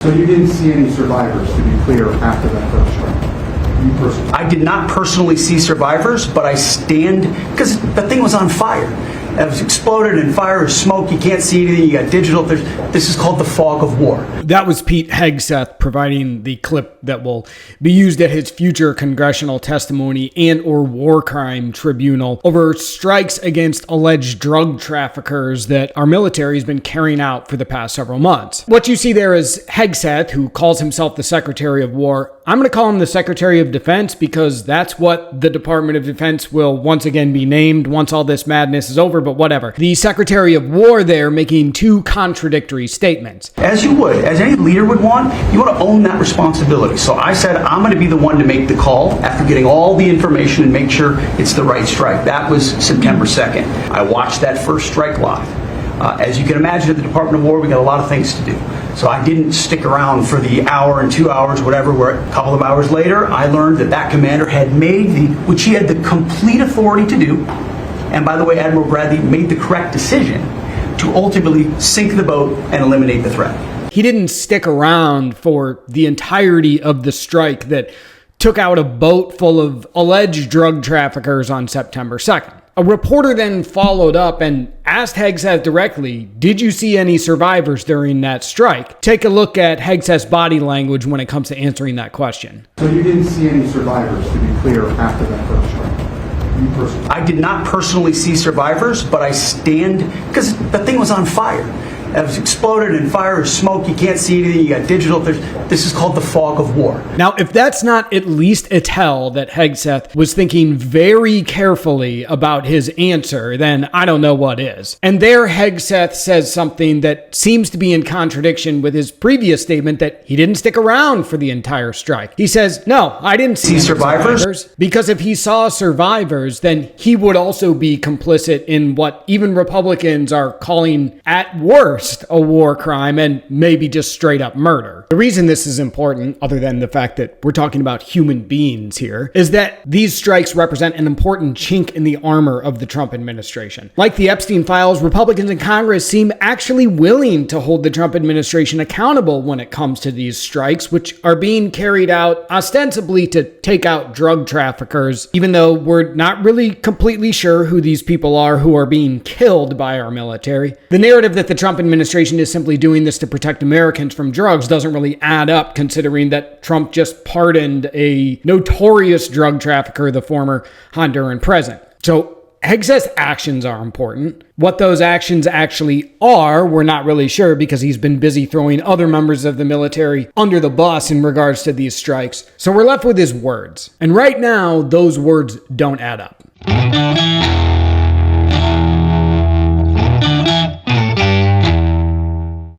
So you didn't see any survivors, to be clear, after that first strike? You personally? I did not personally see survivors, but I stand, because the thing was on fire. It was exploded in fire or smoke. You can't see anything. You got digital. This is called the fog of war. That was Pete Hegseth providing the clip that will be used at his future congressional testimony and or war crime tribunal over strikes against alleged drug traffickers that our military has been carrying out for the past several months. What you see there is Hegseth, who calls himself the Secretary of War. I'm going to call him the Secretary of Defense because that's what the Department of Defense will once again be named once all this madness is over, but whatever. The Secretary of War there making two contradictory statements. As you would, as any leader would want, you want to own that responsibility. So I said, I'm going to be the one to make the call after getting all the information and make sure it's the right strike. That was September 2nd. I watched that first strike live. As you can imagine, at the Department of War, we got a lot of things to do. So I didn't stick around for the hour and 2 hours, whatever, where a couple of hours later, I learned that that commander had made which he had the complete authority to do. And by the way, Admiral Bradley made the correct decision to ultimately sink the boat and eliminate the threat. He didn't stick around for the entirety of the strike that took out a boat full of alleged drug traffickers on September 2nd. A reporter then followed up and asked Hegseth directly, did you see any survivors during that strike? Take a look at Hegseth's body language when it comes to answering that question. So you didn't see any survivors, to be clear, after that first strike? You personally? I did not personally see survivors, but I stand, because the thing was on fire. It was exploded in fire or smoke. You can't see anything. You got digital. This is called the fog of war. Now, if that's not at least a tell that Hegseth was thinking very carefully about his answer, then I don't know what is. And there Hegseth says something that seems to be in contradiction with his previous statement that he didn't stick around for the entire strike. He says, no, I didn't see survivors. Because if he saw survivors, then he would also be complicit in what even Republicans are calling, at worst, a war crime and maybe just straight up murder. The reason this is important, other than the fact that we're talking about human beings here, is that these strikes represent an important chink in the armor of the Trump administration. Like the Epstein files, Republicans in Congress seem actually willing to hold the Trump administration accountable when it comes to these strikes, which are being carried out ostensibly to take out drug traffickers, even though we're not really completely sure who these people are who are being killed by our military. The narrative that the Trump administration is simply doing this to protect Americans from drugs doesn't really add up, considering that Trump just pardoned a notorious drug trafficker, the former Honduran president. So Hegseth's actions are important. What those actions actually are, we're not really sure because he's been busy throwing other members of the military under the bus in regards to these strikes. So we're left with his words. And right now, those words don't add up.